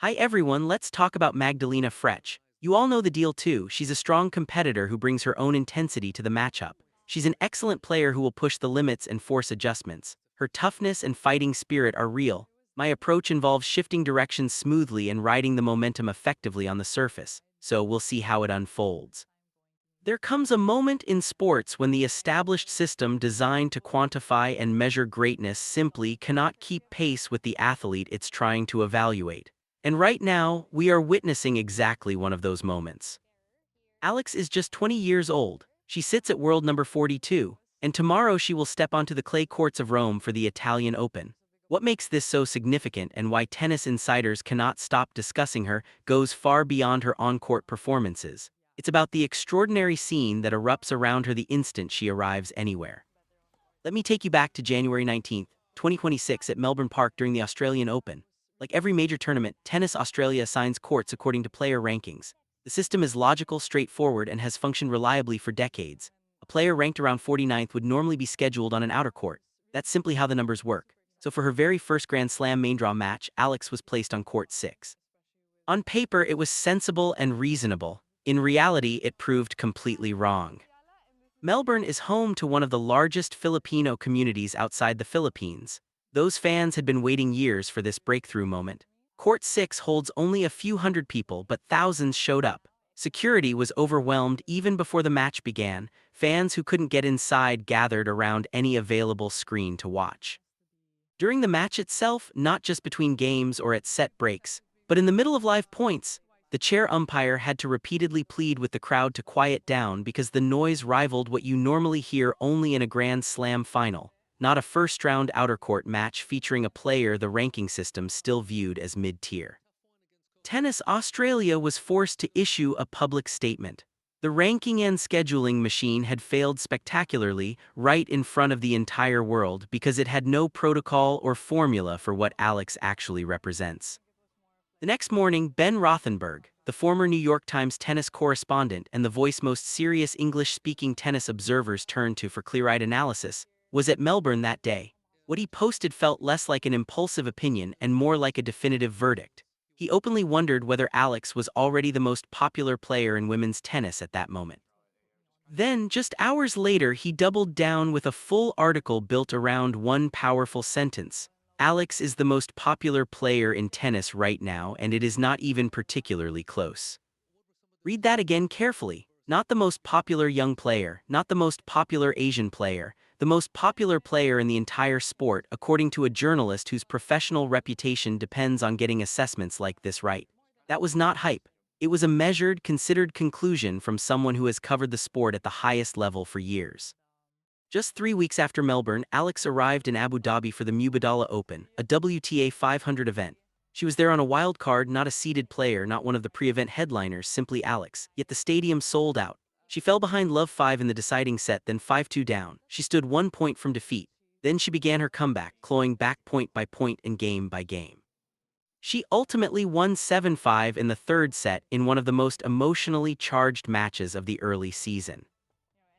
Hi everyone, let's talk about Magdalena Fręch. You all know the deal too. She's a strong competitor who brings her own intensity to the matchup. She's an excellent player who will push the limits and force adjustments. Her toughness and fighting spirit are real. My approach involves shifting directions smoothly and riding the momentum effectively on the surface, so we'll see how it unfolds. There comes a moment in sports when the established system designed to quantify and measure greatness simply cannot keep pace with the athlete it's trying to evaluate. And right now, we are witnessing exactly one of those moments. Alex is just 20 years old. She sits at world number 42, and tomorrow she will step onto the clay courts of Rome for the Italian Open. What makes this so significant and why tennis insiders cannot stop discussing her goes far beyond her on-court performances. It's about the extraordinary scene that erupts around her the instant she arrives anywhere. Let me take you back to January 19th, 2026 at Melbourne Park during the Australian Open. Like every major tournament, Tennis Australia assigns courts according to player rankings. The system is logical, straightforward, and has functioned reliably for decades. A player ranked around 49th would normally be scheduled on an outer court. That's simply how the numbers work. So for her very first Grand Slam main draw match, Alex was placed on court 6. On paper, it was sensible and reasonable. In reality, it proved completely wrong. Melbourne is home to one of the largest Filipino communities outside the Philippines. Those fans had been waiting years for this breakthrough moment. Court 6 holds only a few hundred people, but thousands showed up. Security was overwhelmed even before the match began. Fans who couldn't get inside gathered around any available screen to watch. During the match itself, not just between games or at set breaks, but in the middle of live points, the chair umpire had to repeatedly plead with the crowd to quiet down because the noise rivaled what you normally hear only in a Grand Slam final, not a first-round outer court match featuring a player the ranking system still viewed as mid-tier. Tennis Australia was forced to issue a public statement. The ranking and scheduling machine had failed spectacularly right in front of the entire world because it had no protocol or formula for what Alex actually represents. The next morning, Ben Rothenberg, the former New York Times tennis correspondent and the voice most serious English-speaking tennis observers turned to for clear-eyed analysis, was at Melbourne that day. What he posted felt less like an impulsive opinion and more like a definitive verdict. He openly wondered whether Alex was already the most popular player in women's tennis at that moment. Then, just hours later, he doubled down with a full article built around one powerful sentence. Alex is the most popular player in tennis right now, and it is not even particularly close. Read that again carefully. Not the most popular young player, not the most popular Asian player, the most popular player in the entire sport, according to a journalist whose professional reputation depends on getting assessments like this right. That was not hype. It was a measured, considered conclusion from someone who has covered the sport at the highest level for years. Just 3 weeks after Melbourne, Alex arrived in Abu Dhabi for the Mubadala Open, a WTA 500 event. She was there on a wild card, not a seeded player, not one of the pre-event headliners, simply Alex, yet the stadium sold out. She fell behind Love 5 in the deciding set, then 5-2 down. She stood 1 point from defeat. Then she began her comeback, clawing back point by point and game by game. She ultimately won 7-5 in the third set in one of the most emotionally charged matches of the early season.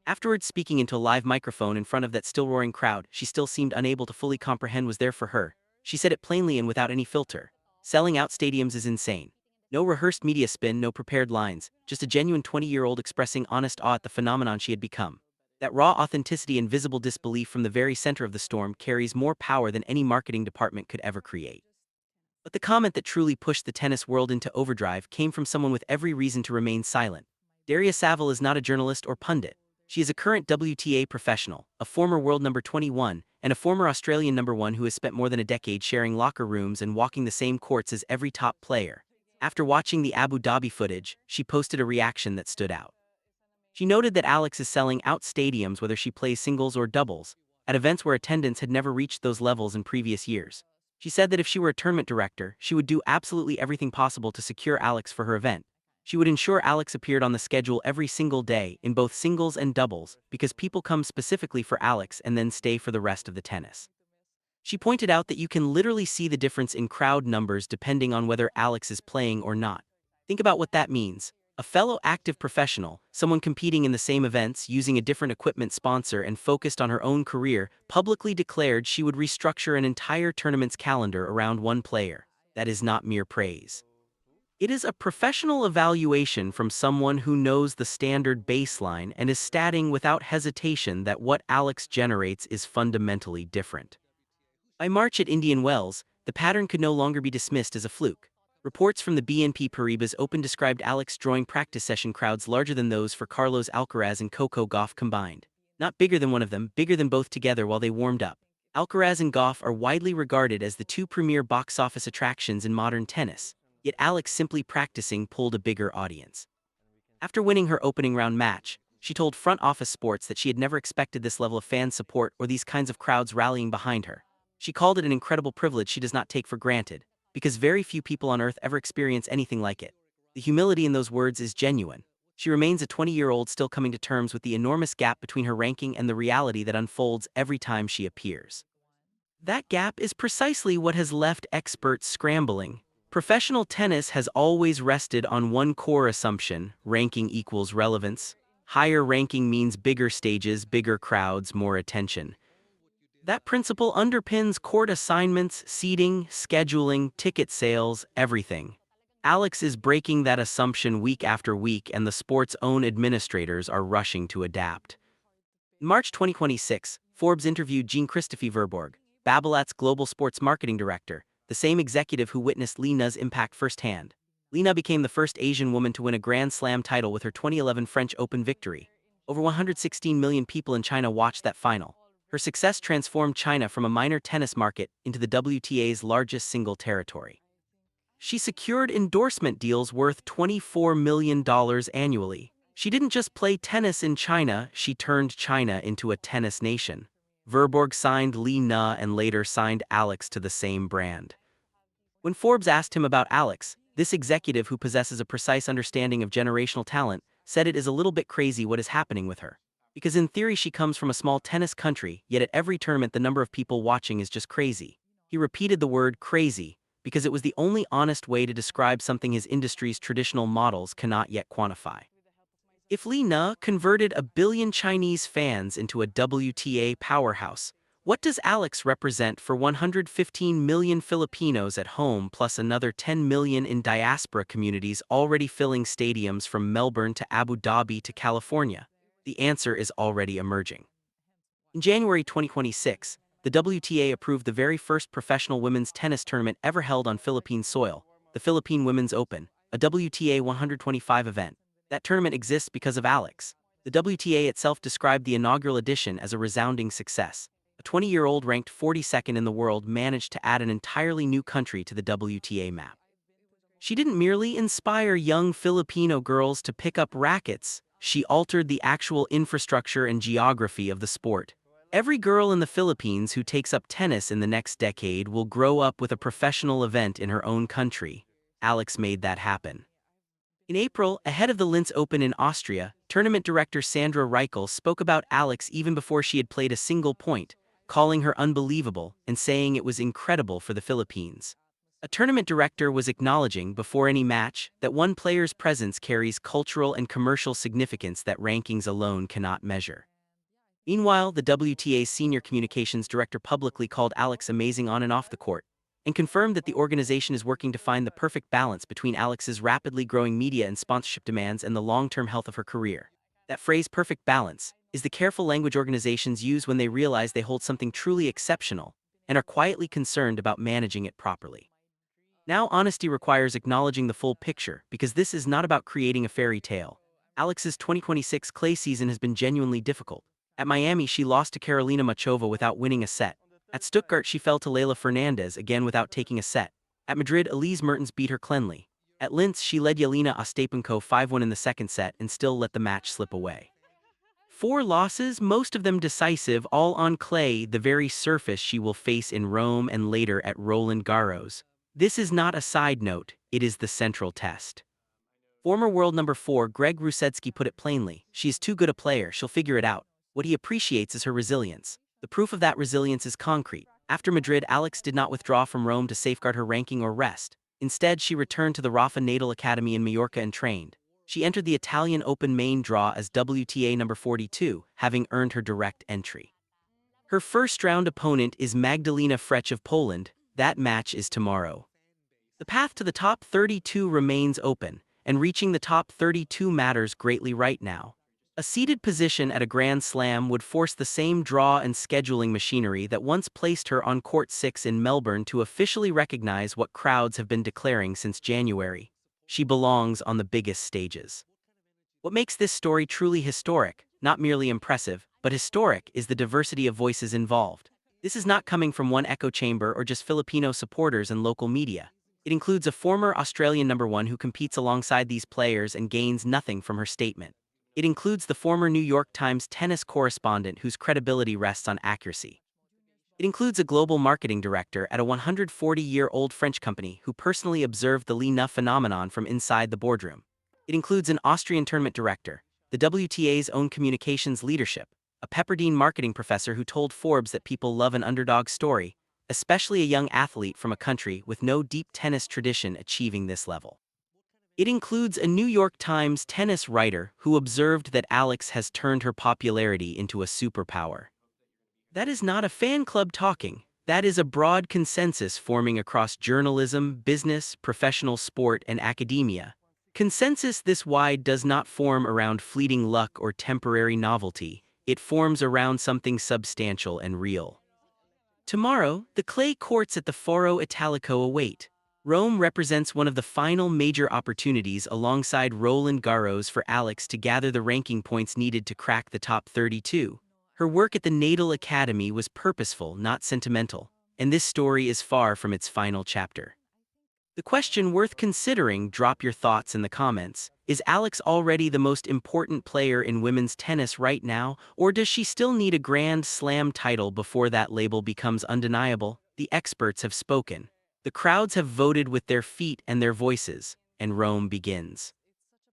Afterwards, speaking into a live microphone in front of that still roaring crowd she still seemed unable to fully comprehend was there for her. She said it plainly and without any filter. Selling out stadiums is insane. No rehearsed media spin, no prepared lines, just a genuine 20-year-old expressing honest awe at the phenomenon she had become. That raw authenticity and visible disbelief from the very center of the storm carries more power than any marketing department could ever create. But the comment that truly pushed the tennis world into overdrive came from someone with every reason to remain silent. Daria Saville is not a journalist or pundit. She is a current WTA professional, a former world number 21, and a former Australian number 1 who has spent more than a decade sharing locker rooms and walking the same courts as every top player. After watching the Abu Dhabi footage, she posted a reaction that stood out. She noted that Alex is selling out stadiums whether she plays singles or doubles, at events where attendance had never reached those levels in previous years. She said that if she were a tournament director, she would do absolutely everything possible to secure Alex for her event. She would ensure Alex appeared on the schedule every single day, in both singles and doubles, because people come specifically for Alex and then stay for the rest of the tennis. She pointed out that you can literally see the difference in crowd numbers depending on whether Alex is playing or not. Think about what that means. A fellow active professional, someone competing in the same events, using a different equipment sponsor and focused on her own career, publicly declared she would restructure an entire tournament's calendar around one player. that is not mere praise. It is a professional evaluation from someone who knows the standard baseline and is stating without hesitation that what Alex generates is fundamentally different. By March at Indian Wells, the pattern could no longer be dismissed as a fluke. Reports from the BNP Paribas Open described Alex drawing practice session crowds larger than those for Carlos Alcaraz and Coco Gauff combined. Not bigger than one of them, bigger than both together while they warmed up. Alcaraz and Gauff are widely regarded as the two premier box office attractions in modern tennis, yet Alex simply practicing pulled a bigger audience. After winning her opening round match, she told Front Office Sports that she had never expected this level of fan support or these kinds of crowds rallying behind her. She called it an incredible privilege she does not take for granted, because very few people on earth ever experience anything like it. The humility in those words is genuine. She remains a 20-year-old still coming to terms with the enormous gap between her ranking and the reality that unfolds every time she appears. That gap is precisely what has left experts scrambling. Professional tennis has always rested on one core assumption: ranking equals relevance. Higher ranking means bigger stages, bigger crowds, more attention. That principle underpins court assignments, seating, scheduling, ticket sales, everything. Alex is breaking that assumption week after week, and the sport's own administrators are rushing to adapt. In March 2026, Forbes interviewed Jean-Christophe Verbourg, Babolat's global sports marketing director, the same executive who witnessed Li Na's impact firsthand. Li Na became the first Asian woman to win a Grand Slam title with her 2011 French Open victory. Over 116 million people in China watched that final. Her success transformed China from a minor tennis market into the WTA's largest single territory. She secured endorsement deals worth $24 million annually. She didn't just play tennis in China, she turned China into a tennis nation. Verbourg signed Li Na and later signed Alex to the same brand. When Forbes asked him about Alex, this executive who possesses a precise understanding of generational talent said it is a little bit crazy what is happening with her. Because in theory she comes from a small tennis country, yet at every tournament the number of people watching is just crazy. He repeated the word crazy, because it was the only honest way to describe something his industry's traditional models cannot yet quantify. If Li Na converted 1 billion Chinese fans into a WTA powerhouse, what does Alex represent for 115 million Filipinos at home plus another 10 million in diaspora communities already filling stadiums from Melbourne to Abu Dhabi to California? The answer is already emerging. In January 2026, the WTA approved the very first professional women's tennis tournament ever held on Philippine soil, the Philippine Women's Open, a WTA 125 event. That tournament exists because of Alex. The WTA itself described the inaugural edition as a resounding success. A 20-year-old ranked 42nd in the world managed to add an entirely new country to the WTA map. She didn't merely inspire young Filipino girls to pick up rackets, she altered the actual infrastructure and geography of the sport. Every girl in the Philippines who takes up tennis in the next decade will grow up with a professional event in her own country. Alex made that happen. In April, ahead of the Linz Open in Austria, tournament director Sandra Reichel spoke about Alex even before she had played a single point, calling her unbelievable and saying it was incredible for the Philippines. A tournament director was acknowledging before any match that one player's presence carries cultural and commercial significance that rankings alone cannot measure. Meanwhile, the WTA's senior communications director publicly called Alex amazing on and off the court, and confirmed that the organization is working to find the perfect balance between Alex's rapidly growing media and sponsorship demands and the long-term health of her career. That phrase, perfect balance, is the careful language organizations use when they realize they hold something truly exceptional and are quietly concerned about managing it properly. Now, honesty requires acknowledging the full picture, because this is not about creating a fairy tale. Alex's 2026 clay season has been genuinely difficult. At Miami, she lost to Karolina Machova without winning a set. At Stuttgart, she fell to Leylah Fernandez again without taking a set. At Madrid, Elise Mertens beat her cleanly. At Linz, she led Jelena Ostapenko 5-1 in the second set and still let the match slip away. 4 losses, most of them decisive, all on clay, the very surface she will face in Rome and later at Roland Garros. This is not a side note, it is the central test. Former world number 4 Greg Rusedski put it plainly: she is too good a player, she'll figure it out. What he appreciates is her resilience. The proof of that resilience is concrete. After Madrid, Alex did not withdraw from Rome to safeguard her ranking or rest. Instead, she returned to the Rafa Nadal Academy in Mallorca and trained. She entered the Italian Open main draw as WTA number 42, having earned her direct entry. Her first-round opponent is Magdalena Fręch of Poland. That match is tomorrow. The path to the top 32 remains open, and reaching the top 32 matters greatly right now. A seeded position at a Grand Slam would force the same draw and scheduling machinery that once placed her on Court 6 in Melbourne to officially recognize what crowds have been declaring since January. She belongs on the biggest stages. What makes this story truly historic, not merely impressive, but historic, is the diversity of voices involved. This is not coming from one echo chamber or just Filipino supporters and local media. It includes a former Australian number one who competes alongside these players and gains nothing from her statement. It includes the former New York Times tennis correspondent whose credibility rests on accuracy. It includes a global marketing director at a 140-year-old French company who personally observed the Li Na phenomenon from inside the boardroom. It includes an Austrian tournament director, the WTA's own communications leadership, a Pepperdine marketing professor who told Forbes that people love an underdog story, especially a young athlete from a country with no deep tennis tradition achieving this level. It includes a New York Times tennis writer who observed that Alex has turned her popularity into a superpower. That is not a fan club talking. That is a broad consensus forming across journalism, business, professional sport, and academia. Consensus this wide does not form around fleeting luck or temporary novelty. It forms around something substantial and real. Tomorrow, the clay courts at the Foro Italico await. Rome represents one of the final major opportunities alongside Roland Garros for Alex to gather the ranking points needed to crack the top 32. Her work at the Natal Academy was purposeful, not sentimental, and this story is far from its final chapter. The question worth considering, drop your thoughts in the comments, is Alex already the most important player in women's tennis right now, or does she still need a Grand Slam title before that label becomes undeniable? The experts have spoken. The crowds have voted with their feet and their voices, and Rome begins.